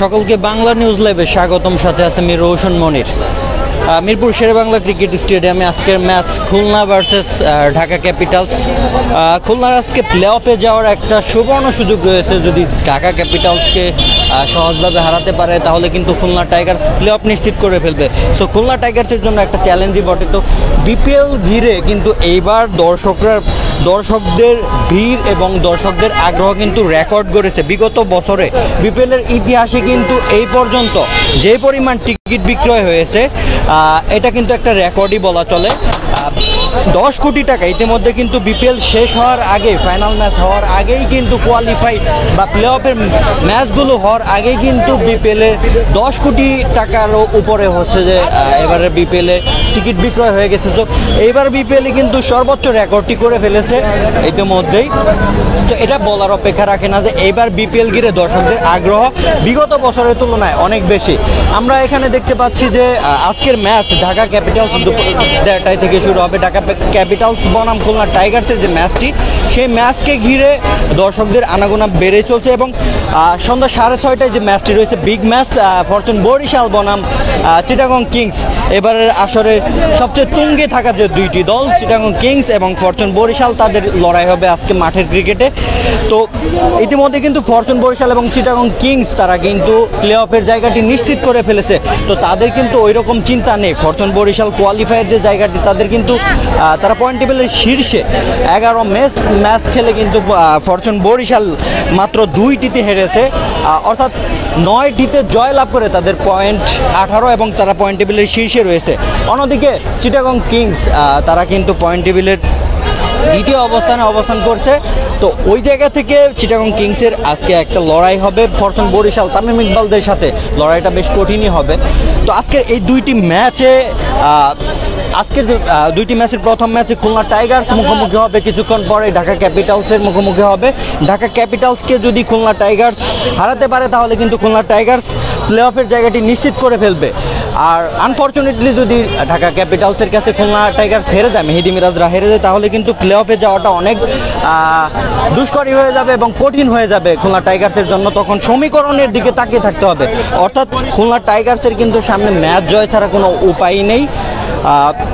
সকলকে বাংলা নিউজ লাইভে স্বাগতম। সাথে আছে আমি রৌশন মনির। মিরপুর শেরেবাংলা ক্রিকেট স্টেডিয়ামে আজকের match Khulna versus Dhaka Capitals. খুলনার আজকে প্লে অফে যাওয়ার একটা সুবর্ণ সুযোগ রয়েছে। যদি ঢাকা ক্যাপিটালসকে সহজভাবে হারাতে পারে তাহলে কিন্তু খুলনা টাইগার্স প্লে অফ নিশ্চিত করে ফেলবে। সো খুলনা টাইগার্সের জন্য একটা চ্যালেঞ্জই বটে। তো বিপিএল ঘিরে কিন্তু এইবার দর্শকদের ভিড় এবং দর্শকদের আগ্রহ কিন্তু রেকর্ড করেছে। বিগত বছরে বিপিএলের ইতিহাসে কিন্তু এই পর্যন্ত যে পরিমাণ টিকিট বিক্রয় হয়েছে এটা কিন্তু একটা রেকর্ডই বলা চলে। 10 কোটি টাকা ইতিমধ্যে কিন্তু বিপিএল শেষ হওয়ার আগে, ফাইনাল ম্যাচ হওয়ার আগেই কিন্তু কোয়ালিফাই বা প্লে অফের ম্যাচগুলো হওয়ার আগেই কিন্তু বিপিএলের 10 কোটি টাকারও উপরে হচ্ছে যে এবারে বিপিএলে টিকিট বিক্রয় হয়ে গেছে। তো এইবার বিপিএলে কিন্তু সর্বোচ্চ রেকর্ডটি করে ফেলেছে ইতিমধ্যেই। তো এটা বলার অপেক্ষা রাখে না যে এইবার বিপিএল ঘিরে দর্শকদের আগ্রহ বিগত বছরের তুলনায় অনেক বেশি। আমরা এখানে দেখতে পাচ্ছি যে আজকের ম্যাচ ঢাকা ক্যাপিটালস 1:30 থেকে শুরু হবে। ঢাকা ক্যাপিটালস বনাম খুলনা টাইগার্সের যে ম্যাচটি, সেই ম্যাচকে ঘিরে দর্শকদের আনাগোনা বেড়ে চলছে। এবং সন্ধ্যা 6:30টায় যে ম্যাচটি রয়েছে, বিগ ম্যাচ, ফরচুন বরিশাল বনাম চিটাগং কিংস। এবারের আসরে সবচেয়ে তুঙ্গে থাকা যে দুইটি দল, চিটাগং কিংস এবং ফরচুন বরিশাল, তাদের লড়াই হবে আজকে মাঠের ক্রিকেটে। তো ইতিমধ্যে কিন্তু ফরচুন বরিশাল এবং চিটাগং কিংস তারা কিন্তু প্লে অফের জায়গাটি নিশ্চিত করে ফেলেছে। তো তাদের কিন্তু ওই রকম চিন্তা নেই। ফরচুন বরিশাল কোয়ালিফায়ার যে জায়গাটি, তাদের কিন্তু তারা পয়েন্ট টেবিলের শীর্ষে। 11 ম্যাচ খেলে কিন্তু ফরচুন বরিশাল মাত্র 2টিতে হেরেছে, অর্থাৎ 9টিতে জয়লাভ করে তাদের পয়েন্ট 18 এবং তারা পয়েন্ট টেবিলের শীর্ষে রয়েছে। অন্যদিকে চিটাগং কিংস তারা কিন্তু পয়েন্ট টেবিলের দ্বিতীয় অবস্থানে অবস্থান করছে। তো ওই জায়গা থেকে চিটাগং কিংসের আজকে একটা লড়াই হবে ফরচুন বরিশাল, তামিম ইকবালদের সাথে। লড়াইটা বেশ কঠিনই হবে। তো আজকের এই দুইটি ম্যাচে আজকের দুইটি ম্যাচের প্রথম ম্যাচে খুলনা টাইগার্স মুখোমুখি হবে, কিছুক্ষণ পরে ঢাকা ক্যাপিটালসের মুখোমুখি হবে। ঢাকা ক্যাপিটালসকে যদি খুলনা টাইগার্স হারাতে পারে তাহলে কিন্তু খুলনা টাইগার্স প্লে অফের জায়গাটি নিশ্চিত করে ফেলবে। আর আনফর্চুনেটলি যদি ঢাকা ক্যাপিটালসের কাছে খুলনা টাইগার্স হেরে যায়, মেহেদী মিরাজরা হেরে যায়, তাহলে কিন্তু প্লে অফে যাওয়াটা অনেক দুষ্করই হয়ে যাবে এবং কঠিন হয়ে যাবে খুলনা টাইগার্সের জন্য। তখন সমীকরণের দিকে তাকিয়ে থাকতে হবে। অর্থাৎ খুলনা টাইগার্সের কিন্তু সামনে ম্যাচ জয় ছাড়া কোনো উপায় নেই।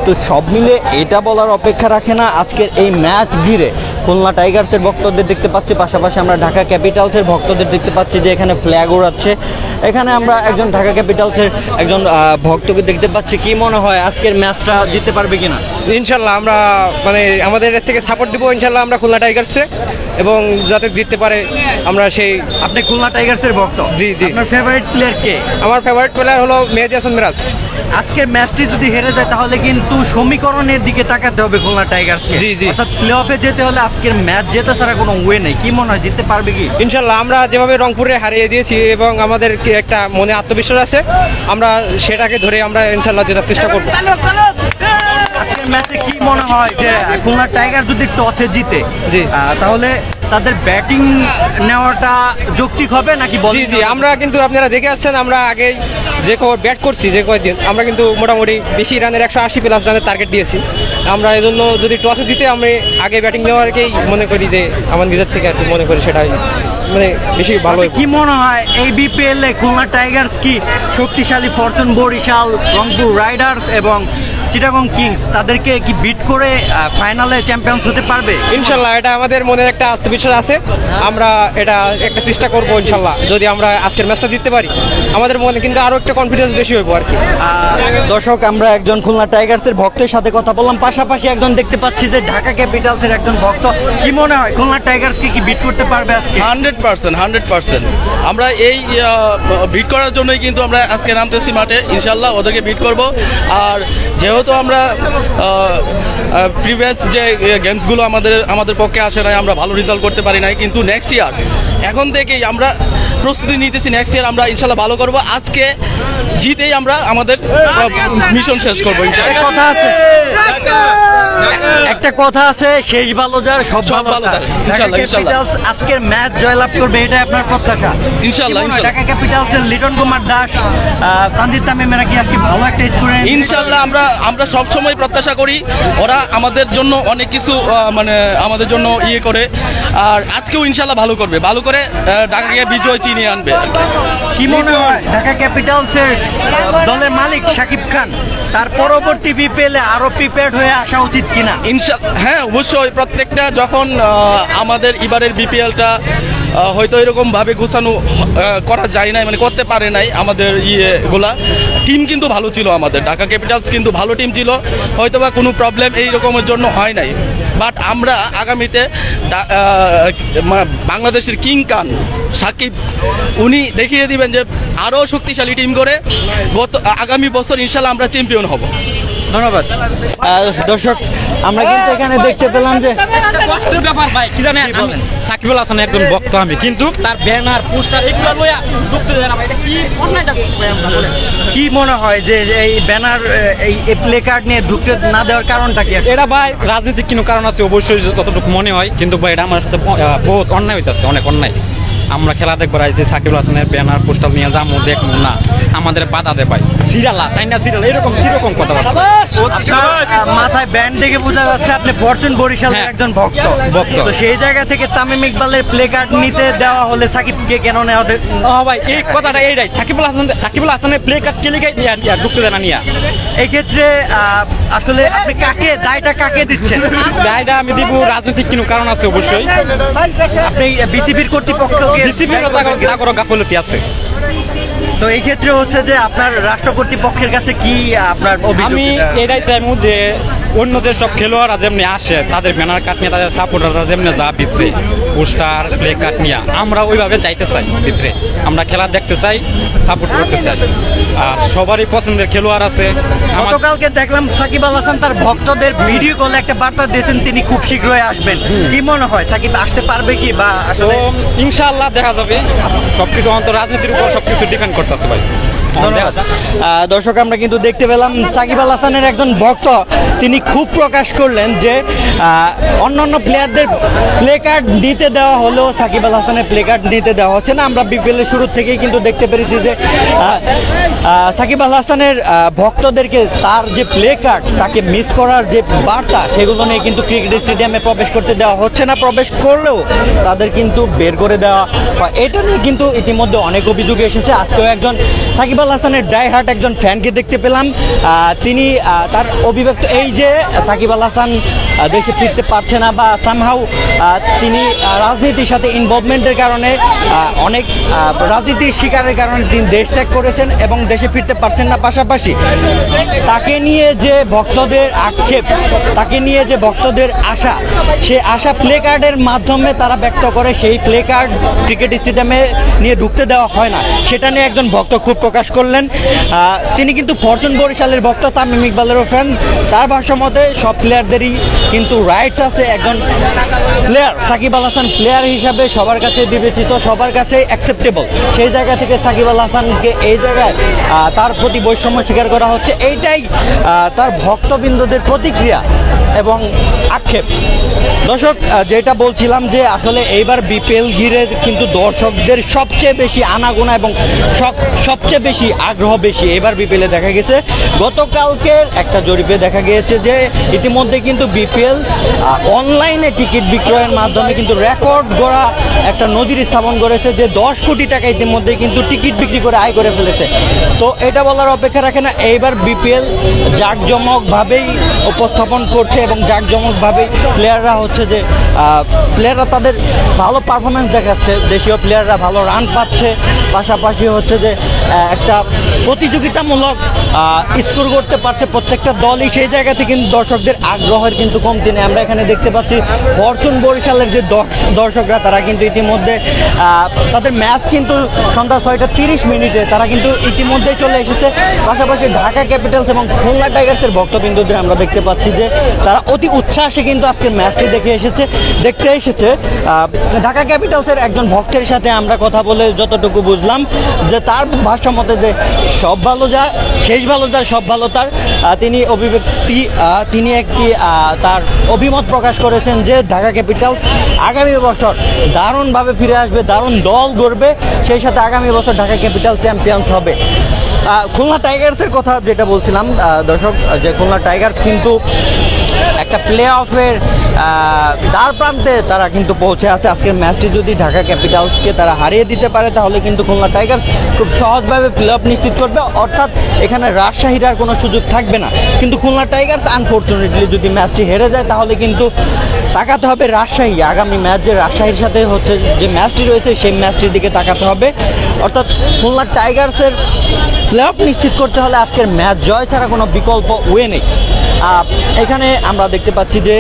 তো সব মিলে এটা বলার অপেক্ষা রাখে না আজকের এই ম্যাচ ঘিরে খুলনা টাইগার্সের ভক্তদের দেখতে পাচ্ছি, পাশাপাশি আমরা ঢাকা ক্যাপিটালসের ভক্তদের দেখতে পাচ্ছি যে এখানে ফ্ল্যাগ ওড়াচ্ছে। এখানে আমরা একজন ঢাকা ক্যাপিটালসের একজন ভক্তকে দেখতে পাচ্ছি। কি মনে হয় আজকের ম্যাচটা জিততে পারবে কিনা? ইনশাল্লাহ আমরা আমাদের থেকে সাপোর্ট দিব ইনশাল্লাহ আমরা খুলনা টাইগার্সে, এবং যাতে জিততে পারে আমরা সেই। আপনি খুলনা টাইগার্সের ভক্ত? জি জি। আপনার ফেভারিট প্লেয়ার কে? আমার ফেভারিট প্লেয়ার হলো মেহেদী হাসান মিরাজ। আজকের ম্যাচটি যদি হেরে যায় তাহলে কিন্তু সমীকরণের দিকে তাকাতে হবে খুলনা টাইগার্সকে। জি জি। অর্থাৎ প্লে অফে যেতে হলে আজকের ম্যাচ জেতা ছাড়া কোনো ওয়ে নেই। কি মনে হয় জিততে পারবে কি? ইনশাল্লাহ আমরা যেভাবে রংপুরে হারিয়ে দিয়েছি এবং আমাদের একটা মনে আত্মবিশ্বাস আছে, আমরা সেটাকে ধরে আমরা ইনশাল্লাহ জেতার চেষ্টা করবো। আজকের ম্যাচে কি মনে হয় যে খুলনা টাইগার যদি টসে জিতে, জি, তাহলে তাদের ব্যাটিং নেওয়াটা যৌক্তিক হবে নাকি? জি জি, আমরা কিন্তু আপনারা দেখে আসছেন আমরা আগেই যে ব্যাট করছি যে কয়েকদিন, আমরা কিন্তু মোটামুটি বেশি রানের 180+ রানের টার্গেট দিয়েছি। আমরা এই জন্য যদি টসে জিতে আমি আগে ব্যাটিং নেওয়ারকেই মনে করি যে আমার নিজের থেকে আর কি মনে করি সেটাই বেশি ভালো। কি মনে হয় এই বিপিএল এ খুলনা টাইগার্স কি শক্তিশালী ফরচুন বরিশাল, রংপুর রাইডার্স এবং চিটাগং কিংস তাদেরকে কি বিট করে ফাইনালে চ্যাম্পিয়ন্স হতে পারবে? ইনশাল্লাহ এটা আমাদের মনের একটা আত্মবিশ্বাস আছে। আমরা এটা একটা চেষ্টা করবো ইনশাল্লাহ। যদি আমরা আজকের ম্যাচটা জিততে পারি আমাদের মনে কিন্তু আরো একটা কনফিডেন্স বেশি হইব আর কি। দর্শক, আমরা একজন খুলনা টাইগার্সের ভক্তের সাথে কথা বললাম, পাশাপাশি একজন দেখতে পাচ্ছি যে ঢাকা ক্যাপিটালসের একজন ভক্ত। কি মনে হয় খুলনা টাইগার্সকে কি বিট করতে পারবে আজকে? 100%। আমরা এই বিট করার জন্যই কিন্তু আমরা আজকে নামতেছি মাঠে। ইনশাল্লাহ ওদেরকে বিট করব। আর যেহেতু আমরা প্রিভিয়াস যে গেমসগুলো আমাদের পক্ষে আসে নাই, আমরা ভালো রেজাল্ট করতে পারি নাই, কিন্তু নেক্সট ইয়ার এখন থেকেই আমরা প্রস্তুতি নিতেছি। নেক্সট ইয়ার আমরা ইনশাল্লাহ ভালো করব। আজকে জিতেই আমরা আমাদের মিশন শেষ করবো ইনশাল্লাহ। কথা আছে, একটা কথা আছে, শেষ ভালো যার সব ভালো তার। ইনশাআল্লাহ ইনশাআল্লাহ আজকের ম্যাচ জয়লাভ করবে, এটা আপনার প্রত্যাশা? ইনশাআল্লাহ ইনশাআল্লাহ। ঢাকা ক্যাপিটালসের লিটন কুমার দাস, তানজিদ তামিমেরা কি আজকে ভালো একটা স্কোর? ইনশাআল্লাহ আমরা সব সময় প্রত্যাশা করি ওরা আমাদের জন্য অনেক কিছু আমাদের জন্য ইয়ে করে। আর আজকেও ইনশাআল্লাহ ভালো করবে, ভালো করে করে ঢাকাকে বিজয় চিনিয়ে আনবে। কি মনে হয় ঢাকা ক্যাপিটালসের দলের মালিক শাকিব খান তার পরবর্তী বিপিএলে আরো প্রিপেয়ার্ড হয়ে আসা উচিত কিনা? হ্যাঁ, অবশ্যই। প্রত্যেকটা যখন আমাদের এবারের বিপিএলটা হয়তো এরকম ভাবে গোছানো করা যায় নাই, মানে করতে পারে নাই আমাদের ইয়েগুলা। টিম কিন্তু ভালো ছিল, আমাদের ঢাকা ক্যাপিটালস কিন্তু ভালো টিম ছিল, হয়তোবা কোনো প্রবলেম এই রকমের জন্য হয় নাই। বাট আমরা আগামীতে বাংলাদেশের কিং খান সাকিব উনি দেখিয়ে দিবেন যে আরো শক্তিশালী টিম করে আগামী বছর ইনশাল্লাহ আমরা চ্যাম্পিয়ন হব। ধন্যবাদ। দর্শক, আমরা কিন্তু এখানে দেখতে পেলাম যে কষ্টের ব্যাপার ভাই, কি জানেন, সাকিবুল হাসান একজন ভক্ত আমি, কিন্তু তার ব্যানার পোস্টার এগুলো লইয়া ঢুকতে দেয় না ভাই। এটা কি অন্যায়টা করতে ভাই আমরা বলেন? কি মনে হয় যে এই ব্যানার এই প্লে কার্ড নিয়ে ঢুকতে না দেওয়ার কারণটা কি? এটা ভাই রাজনৈতিক কোনো কারণ আছে অবশ্যই, যতটুকু মনে হয়, কিন্তু ভাই এটা আমার সাথে বহুত অন্যায় হইতেছে, অনেক অন্যায়। আমরা খেলা দেখবার আইছি, সাকিবুল হাসানের ব্যানার পোস্টার নিয়ে যাবো, দেখবো না, আমাদের বাধা দেয় ভাই। সিরিয়াল তাই না, সিরিয়াল এরকম কিরকম কথা? মাথায় ব্যান্ড দেখে বোঝা যাচ্ছে আপনি ফরচুন বরিশালের একজন ভক্ত। তো সেই জায়গা থেকে তামিম ইকবালের প্লে কার্ড নিতে দেওয়া হলে সাকিবকে কেন নেওয়া? ভাই এই কথাটা এইটাই, সাকিবুল হাসানের প্লে কার্ড কে লিখে ঢুকতে দেয় না নিয়া। এই ক্ষেত্রে আসলে আপনি দায়টা কাকে দিচ্ছেন? দায়টা আমি দিব রাজনৈতিক কোনো কারণ আছে অবশ্যই। আপনি বিসিবির কর্তৃপক্ষ গাফলতি আছে। তো এই ক্ষেত্রে হচ্ছে যে আপনার রাষ্ট্র কর্তৃপক্ষের কাছে কি আপনার অভিযোগ? আমি এটাই চাইবো যে অন্য যে সব খেলোয়াড়রা যেমনি আসে, তাদের ব্যানার কার্ড নিয়ে, তাদের সাপোর্টাররা যেমনি যা ভিতরে পোস্টার প্লে কার্ড নিয়ে, আমরা ওইভাবে চাইতে চাই ভিতরে। আমরা খেলা দেখতে চাই, সাপোর্ট করতে চাই, আর সবারই পছন্দের খেলোয়াড় আছে। গতকালকে দেখলাম সাকিব আল হাসান তার ভক্তদের ভিডিও কলে একটা বার্তা দিয়েছেন তিনি খুব শীঘ্রই আসবেন। কি মনে হয় সাকিব আসতে পারবে কি? বা আসলে ইনশাআল্লাহ দেখা যাবে, সবকিছু অন্তর রাজনীতির উপর সবকিছু ডিপেন্ড করতেছে ভাই। দর্শক, আমরা কিন্তু দেখতে পেলাম সাকিব আল হাসানের একজন ভক্ত তিনি খুব প্রকাশ করলেন যে অন্যান্য প্লেয়ারদের প্লে কার্ড দিতে দেওয়া হলেও সাকিব আল হাসানের প্লে কার্ড দিতে দেওয়া হচ্ছে না। আমরা বিপিএল এর শুরু থেকেই কিন্তু দেখতে পেরেছি যে সাকিব আল হাসানের ভক্তদেরকে তার যে প্লে কার্ড তাকে মিস করার যে বার্তা, সেগুলো নিয়ে কিন্তু ক্রিকেট স্টেডিয়ামে প্রবেশ করতে দেওয়া হচ্ছে না। প্রবেশ করলেও তাদের কিন্তু বের করে দেওয়া, এটা নিয়ে কিন্তু ইতিমধ্যে অনেক অভিযোগ এসেছে। আজকেও একজন সাকিব আল হাসানের ডাই হার্ট একজন ফ্যানকে দেখতে পেলাম, তিনি তার অভিব্যক্ত এই যে সাকিব আল হাসান দেশে ফিরতে পারছে না, বা সামহাউ তিনি রাজনীতির সাথে ইনভলভমেন্টের কারণে অনেক রাজনীতির শিকারের কারণে তিনি দেশ ত্যাগ করেছেন এবং দেশে ফিরতে পারছেন না। পাশাপাশি তাকে নিয়ে যে ভক্তদের আক্ষেপ, তাকে নিয়ে যে ভক্তদের আশা, সে আশা প্লে কার্ডের মাধ্যমে তারা ব্যক্ত করে, সেই প্লে কার্ড ক্রিকেট স্টেডিয়ামে নিয়ে ঢুকতে দেওয়া হয় না, সেটা নিয়ে একজন ভক্ত খুব প্রকাশ করলেন। তিনি কিন্তু ফরচুন বরিশালের ভক্ত, তামিম ইকবালেরও ফ্যান। তার ভাষ্য মতে সব প্লেয়ারদেরই কিন্তু রাইটস আছে। একজন প্লেয়ার সাকিব আল হাসান প্লেয়ার হিসাবে সবার কাছে বিবেচিত, সবার কাছে অ্যাকসেপ্টেবল। সেই জায়গা থেকে সাকিব আল হাসানকে এই জায়গায় তার প্রতি বৈষম্য স্বীকার করা হচ্ছে, এইটাই তার ভক্তবৃন্দদের প্রতিক্রিয়া এবং আক্ষেপ। দর্শক, যেটা বলছিলাম যে আসলে এইবার বিপিএল ঘিরে কিন্তু দর্শকদের সবচেয়ে বেশি আনাগোনা এবং সবচেয়ে বেশি আগ্রহ বেশি এবার বিপিএলে দেখা গেছে। গতকালকের একটা জরিপে দেখা গিয়েছে যে ইতিমধ্যে কিন্তু বিপিএল অনলাইনে টিকিট বিক্রয়ের মাধ্যমে কিন্তু রেকর্ড গড়া একটা নজির স্থাপন করেছে, যে 10 কোটি টাকা ইতিমধ্যে কিন্তু টিকিট বিক্রি করে আয় করে ফেলেছে। তো এটা বলার অপেক্ষা রাখে না, এইবার বিপিএল জাঁকজমকভাবেই উপস্থাপন করছে এবং জাঁকজমকভাবেই প্লেয়াররা হচ্ছে যে প্লেয়াররা তাদের ভালো পারফরমেন্স দেখাচ্ছে, দেশীয় প্লেয়াররা ভালো রান পাচ্ছে, পাশাপাশি হচ্ছে যে একটা প্রতিযোগিতামূলক স্কোর করতে পারছে প্রত্যেকটা দলই। সেই জায়গা থেকে কিন্তু দর্শকদের আগ্রহের কিন্তু কমতি নেই। আমরা এখানে দেখতে পাচ্ছি ফরচুন বরিশালের যে দর্শকরা, তারা কিন্তু ইতিমধ্যে তাদের ম্যাচ কিন্তু সন্ধ্যা 6:30 তারা কিন্তু ইতিমধ্যে চলে এসেছে। পাশাপাশি ঢাকা ক্যাপিটালস এবং খুলনা টাইগার্সের ভক্তবৃন্দদের আমরা দেখতে পাচ্ছি যে তারা অতি উচ্ছ্বাসে কিন্তু আজকের ম্যাচটি দেখতে এসেছে। ঢাকা ক্যাপিটালসের একজন ভক্তের সাথে আমরা কথা বলে যতটুকু বুঝলাম যে তার ভাষ্য মতে যে সব ভালো যা শেষ ভালো যার সব ভালো তার, তিনি একটি তার অভিমত প্রকাশ করেছেন যে ঢাকা ক্যাপিটালস আগামী বছর দারুণভাবে ফিরে আসবে, দারুণ দল গড়বে, সেই সাথে আগামী বছর ঢাকা ক্যাপিটাল চ্যাম্পিয়ন্স হবে। খুলনা টাইগার্সের কথা যেটা বলছিলাম দর্শক, যে খুলনা টাইগার্স কিন্তু একটা প্লে অফের দ্বার প্রান্তে তারা কিন্তু পৌঁছে আছে। আজকের ম্যাচটি যদি ঢাকা ক্যাপিটালসকে তারা হারিয়ে দিতে পারে তাহলে কিন্তু খুলনা টাইগার্স খুব সহজভাবে প্লে অফ নিশ্চিত করবে, অর্থাৎ এখানে রাজশাহীর আর কোনো সুযোগ থাকবে না। কিন্তু খুলনা টাইগার্স আনফর্চুনেটলি যদি ম্যাচটি হেরে যায় তাহলে কিন্তু তাকাতে হবে রাজশাহী, আগামী ম্যাচ যে রাজশাহীর সাথে হচ্ছে যে ম্যাচটি রয়েছে সেই ম্যাচটির দিকে তাকাতে হবে। অর্থাৎ খুলনা টাইগার্সের প্লে অফ নিশ্চিত করতে হলে আজকের ম্যাচ জয় ছাড়া কোনো বিকল্প ওয়ে নেই। এখানে আমরা দেখতে পাচ্ছি যে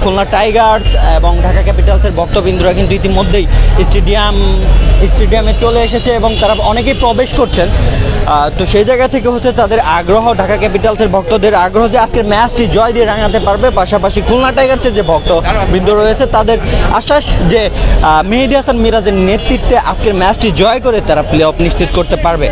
খুলনা টাইগার্স এবং ঢাকা ক্যাপিটালসের ভক্তবৃন্দরা কিন্তু ইতিমধ্যেই স্টেডিয়ামে চলে এসেছে এবং তারা অনেকেই প্রবেশ করছেন। তো সেই জায়গা থেকে হচ্ছে তাদের আগ্রহ, ঢাকা ক্যাপিটালসের ভক্তদের আগ্রহ যে আজকের ম্যাচটি জয় দিয়ে রাঙাতে পারবে। পাশাপাশি খুলনা টাইগার্সের যে ভক্তবৃন্দ রয়েছে তাদের আশ্বাস যে মেহেদী হাসান মিরাজের নেতৃত্বে আজকের ম্যাচটি জয় করে তারা প্লে অফ নিশ্চিত করতে পারবে।